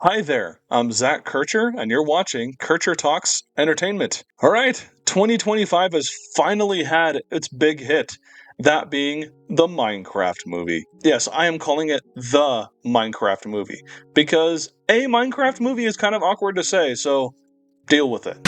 Hi there, I'm Zach Kircher, and you're watching Kircher Talks Entertainment. Alright, 2025 has finally had its big hit, that being the Minecraft movie. Yes, I am calling it the Minecraft movie, because a Minecraft movie is kind of awkward to say, so deal with it.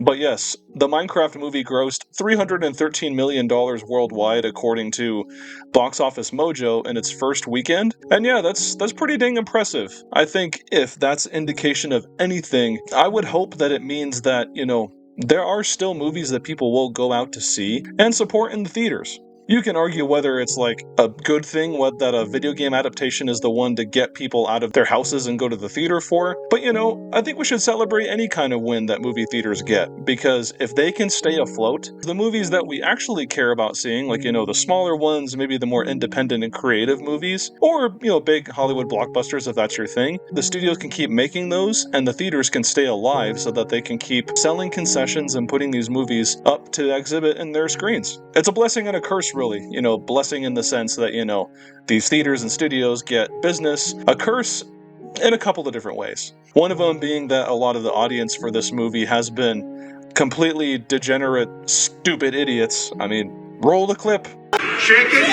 But yes, the Minecraft movie grossed $313 million worldwide according to Box Office Mojo in its first weekend. And yeah, that's pretty dang impressive. I think if that's indication of anything, I would hope that it means that, there are still movies that people will go out to see and support in the theaters. You can argue whether it's like a good thing that a video game adaptation is the one to get people out of their houses and go to the theater for, but I think we should celebrate any kind of win that movie theaters get, because if they can stay afloat, the movies that we actually care about seeing, like, the smaller ones, maybe the more independent and creative movies, or, big Hollywood blockbusters if that's your thing, the studios can keep making those, and the theaters can stay alive so that they can keep selling concessions and putting these movies up to exhibit in their screens. It's a blessing and a curse, really. Blessing in the sense that, these theaters and studios get business. A curse in a couple of different ways. One of them being that a lot of the audience for this movie has been completely degenerate, stupid idiots. I mean, roll the clip. Chicken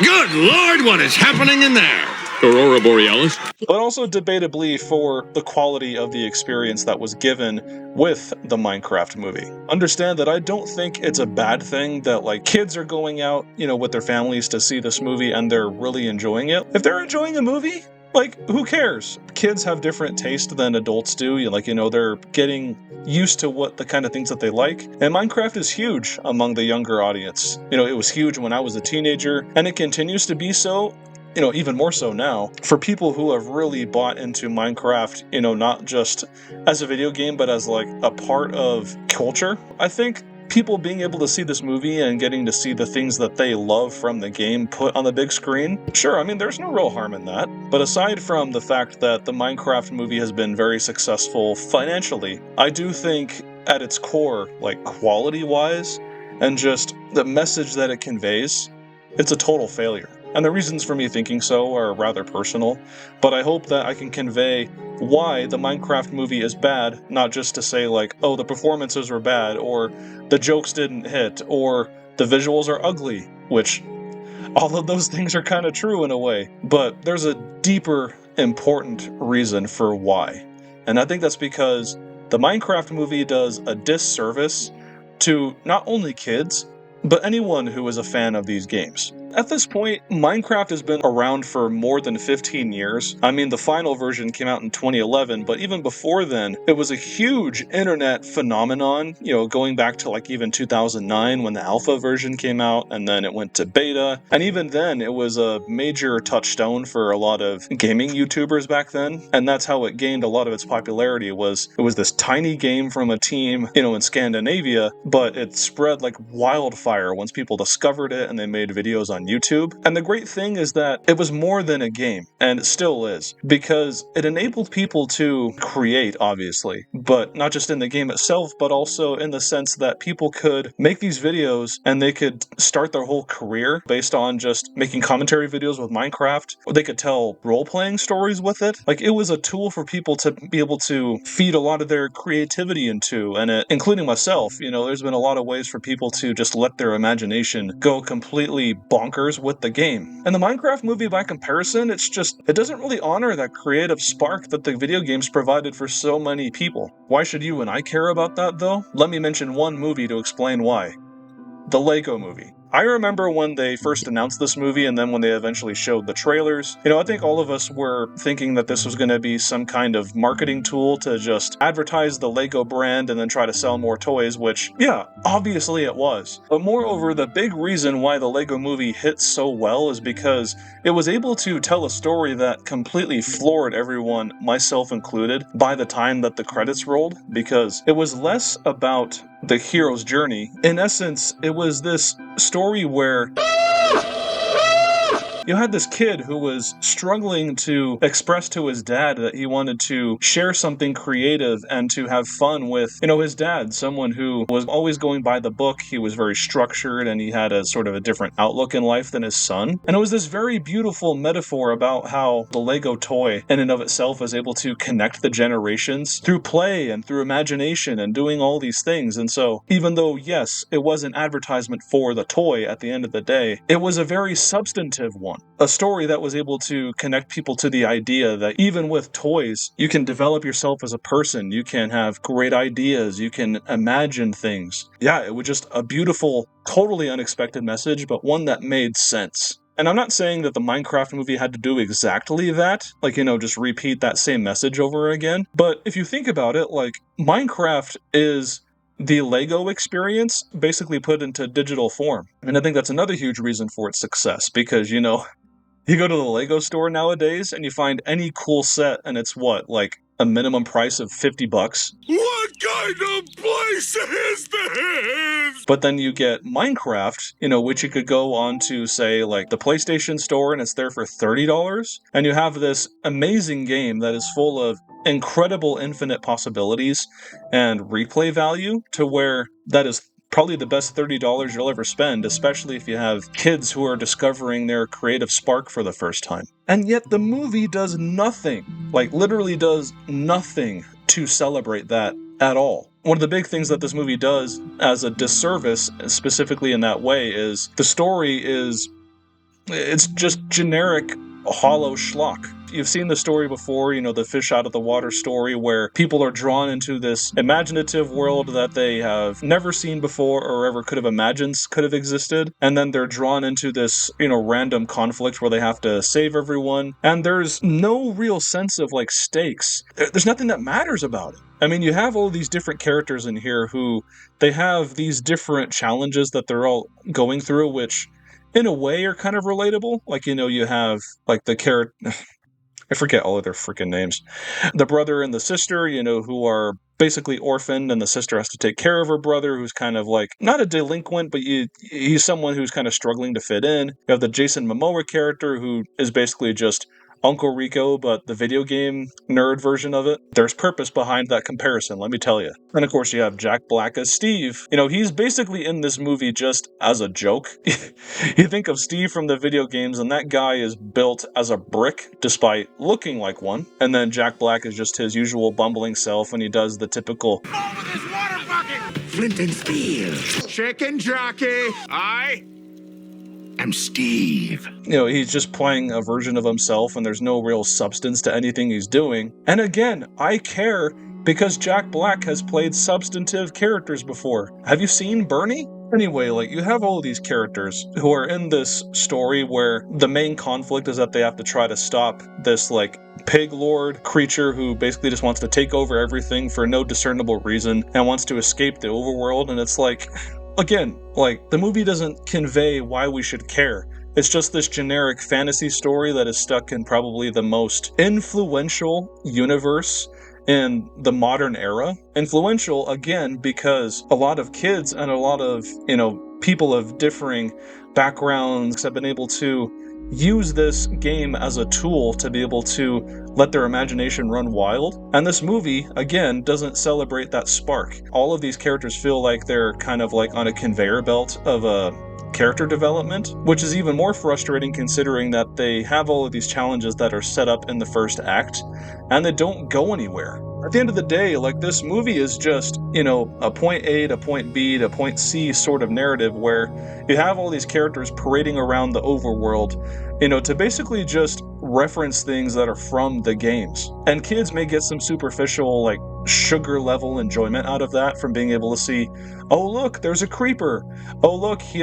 Good Lord, what is happening in there? Aurora Borealis. But also debatably for the quality of the experience that was given with the Minecraft movie. Understand that I don't think it's a bad thing that kids are going out, with their families to see this movie and they're really enjoying it. If they're enjoying a movie, who cares? Kids have different taste than adults do. They're getting used to what the kind of things that they like. And Minecraft is huge among the younger audience. It was huge when I was a teenager, and it continues to be so. Even more so now, for people who have really bought into Minecraft, not just as a video game, but as a part of culture. I think people being able to see this movie and getting to see the things that they love from the game put on the big screen, sure, there's no real harm in that. But aside from the fact that the Minecraft movie has been very successful financially, I do think at its core, quality-wise, and just the message that it conveys, it's a total failure. And the reasons for me thinking so are rather personal, but I hope that I can convey why the Minecraft movie is bad, not just to say oh, the performances were bad, or the jokes didn't hit, or the visuals are ugly, which all of those things are kind of true in a way, but there's a deeper, important reason for why. And I think that's because the Minecraft movie does a disservice to not only kids, but anyone who is a fan of these games. At this point, Minecraft has been around for more than 15 years. The final version came out in 2011, but even before then, it was a huge internet phenomenon, going back to even 2009 when the alpha version came out, and then it went to beta. And even then, it was a major touchstone for a lot of gaming YouTubers back then, and that's how it gained a lot of its popularity. It was this tiny game from a team, in Scandinavia, but it spread like wildfire once people discovered it and they made videos on YouTube. And the great thing is that it was more than a game, and it still is, because it enabled people to create, obviously, but not just in the game itself, but also in the sense that people could make these videos and they could start their whole career based on just making commentary videos with Minecraft. They could tell role-playing stories with it. It was a tool for people to be able to feed a lot of their creativity into, and including myself, there's been a lot of ways for people to just let their imagination go completely bonkers with the game. And the Minecraft movie, by comparison, it doesn't really honor that creative spark that the video games provided for so many people. Why should you and I care about that, though? Let me mention one movie to explain why. The Lego Movie. I remember when they first announced this movie, and then when they eventually showed the trailers, I think all of us were thinking that this was going to be some kind of marketing tool to just advertise the Lego brand and then try to sell more toys, which, yeah, obviously it was. But moreover, the big reason why the Lego Movie hit so well is because it was able to tell a story that completely floored everyone, myself included, by the time that the credits rolled, because it was less about the hero's journey. In essence, it was this story where you had this kid who was struggling to express to his dad that he wanted to share something creative and to have fun with, his dad, someone who was always going by the book. He was very structured and he had a sort of a different outlook in life than his son. And it was this very beautiful metaphor about how the Lego toy in and of itself is able to connect the generations through play and through imagination and doing all these things. And so even though, yes, it was an advertisement for the toy at the end of the day, it was a very substantive one. A story that was able to connect people to the idea that even with toys, you can develop yourself as a person, you can have great ideas, you can imagine things. Yeah, it was just a beautiful, totally unexpected message, but one that made sense. And I'm not saying that the Minecraft movie had to do exactly that, just repeat that same message over again. But if you think about it, Minecraft is the Lego experience basically put into digital form. And I think that's another huge reason for its success, because, you go to the Lego store nowadays and you find any cool set and it's a minimum price of $50. What kind of place is this? But then you get Minecraft, which you could go on to, say, the PlayStation Store, and it's there for $30. And you have this amazing game that is full of incredible infinite possibilities and replay value, to where that is probably the best $30 you'll ever spend, especially if you have kids who are discovering their creative spark for the first time. And yet the movie does nothing, literally does nothing to celebrate that at all. One of the big things that this movie does as a disservice, specifically in that way, is the story it's just generic, hollow schlock. You've seen the story before, the fish out of the water story, where people are drawn into this imaginative world that they have never seen before or ever could have imagined could have existed. And then they're drawn into this, random conflict where they have to save everyone. And there's no real sense of stakes. There's nothing that matters about it. I mean, you have all these different characters in here who they have these different challenges that they're all going through, which in a way are kind of relatable. You have the character, I forget all of their freaking names. The brother and the sister, who are basically orphaned, and the sister has to take care of her brother, who's kind of not a delinquent, but he's someone who's kind of struggling to fit in. You have the Jason Momoa character, who is basically just Uncle Rico, but the video game nerd version of it. There's purpose behind that comparison, let me tell you. And of course you have Jack Black as Steve. He's basically in this movie just as a joke. You think of Steve from the video games, and that guy is built as a brick, despite looking like one. And then Jack Black is just his usual bumbling self, and he does the typical Over this water bucket! Flint and steel. Chicken Jockey. I'm Steve. He's just playing a version of himself, and there's no real substance to anything he's doing. And again, I care because Jack Black has played substantive characters before. Have you seen Bernie? Anyway, you have all of these characters who are in this story where the main conflict is that they have to try to stop this, pig lord creature who basically just wants to take over everything for no discernible reason and wants to escape the overworld. And it's again, the movie doesn't convey why we should care. It's just this generic fantasy story that is stuck in probably the most influential universe in the modern era. Influential, again, because a lot of kids and a lot of, people of differing backgrounds have been able to use this game as a tool to be able to let their imagination run wild. And this movie, again, doesn't celebrate that spark. All of these characters feel like they're kind of on a conveyor belt of a character development, which is even more frustrating considering that they have all of these challenges that are set up in the first act, and they don't go anywhere. At the end of the day, this movie is just, a point A to point B to point C sort of narrative where you have all these characters parading around the overworld, to basically just reference things that are from the games. And kids may get some superficial, sugar level enjoyment out of that from being able to see, oh look, there's a creeper. Oh look, he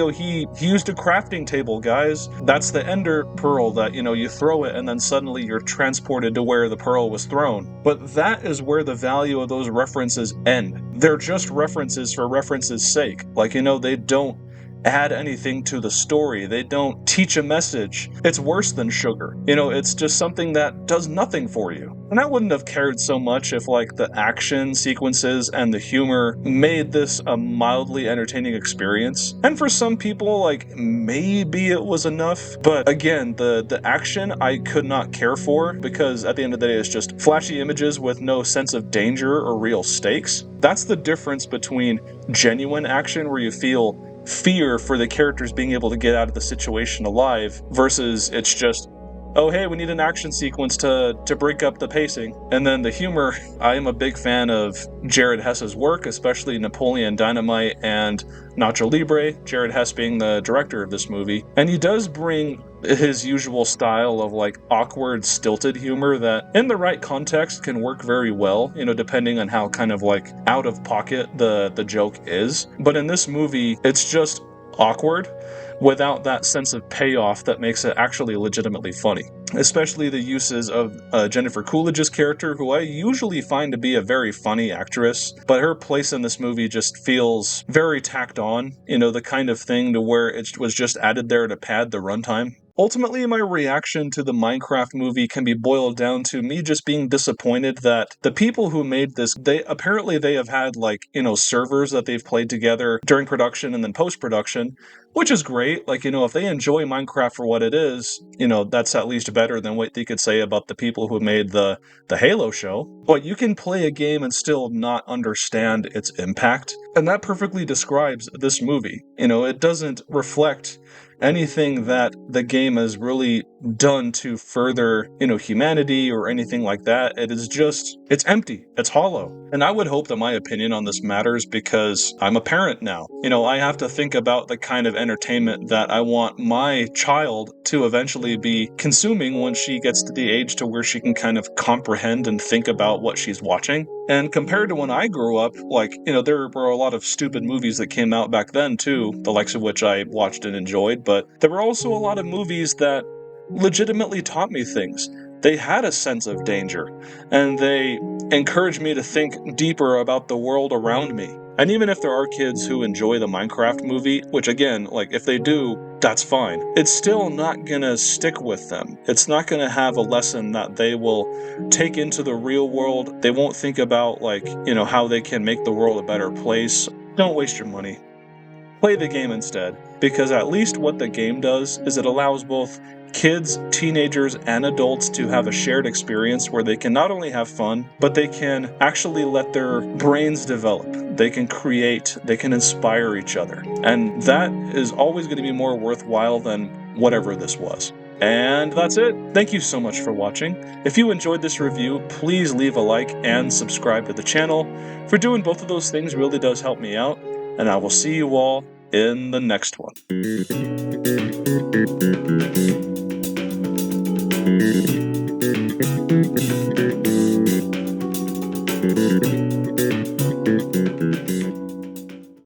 used a crafting table, guys. That's the ender pearl that, you throw it and then suddenly you're transported to where the pearl was thrown. But that is where the value of those references end. They're just references for reference's sake. They don't add anything to the story. They don't teach a message. It's worse than sugar. It's just something that does nothing for you. And I wouldn't have cared so much if, like, the action sequences and the humor made this a mildly entertaining experience. And for some people, like, maybe it was enough. But again, the action I could not care for, because at the end of the day, it's just flashy images with no sense of danger or real stakes. That's the difference between genuine action, where you feel fear for the characters being able to get out of the situation alive, versus it's just, oh hey, we need an action sequence to break up the pacing. And then the humor, I am a big fan of Jared Hess's work, especially Napoleon Dynamite and Nacho Libre, Jared Hess being the director of this movie. And he does bring his usual style of, like, awkward, stilted humor that, in the right context, can work very well, you know, depending on how kind of, like, out of pocket the joke is. But in this movie, it's just awkward without that sense of payoff that makes it actually legitimately funny. Especially the uses of Jennifer Coolidge's character, who I usually find to be a very funny actress, but her place in this movie just feels very tacked on, you know, the kind of thing to where it was just added there to pad the runtime. Ultimately, my reaction to the Minecraft movie can be boiled down to me just being disappointed that the people who made this, they have had, like, you know, servers that they've played together during production and then post-production, which is great. Like, you know, if they enjoy Minecraft for what it is, you know, that's at least better than what they could say about the people who made the Halo show. But you can play a game and still not understand its impact. And that perfectly describes this movie. You know, it doesn't reflect anything that the game has really done to further, you know, humanity or anything like that. It is just, it's empty, it's hollow. And I would hope that my opinion on this matters, because I'm a parent now. You know, I have to think about the kind of entertainment that I want my child to eventually be consuming when she gets to the age to where she can kind of comprehend and think about what she's watching. And compared to when I grew up, like, you know, there were a lot of stupid movies that came out back then too, the likes of which I watched and enjoyed, but there were also a lot of movies that legitimately taught me things. They had a sense of danger, and they encouraged me to think deeper about the world around me. And even if there are kids who enjoy the Minecraft movie, which again, like, if they do, that's fine, it's still not gonna stick with them. It's not gonna have a lesson that they will take into the real world. They won't think about, like, you know, how they can make the world a better place. Don't waste your money. Play the game instead, because at least what the game does is it allows both kids, teenagers, and adults to have a shared experience where they can not only have fun, but they can actually let their brains develop. They can create, they can inspire each other. And that is always going to be more worthwhile than whatever this was. And that's it. Thank you so much for watching. If you enjoyed this review, please leave a like and subscribe to the channel. For doing both of those things really does help me out. And I will see you all in the next one.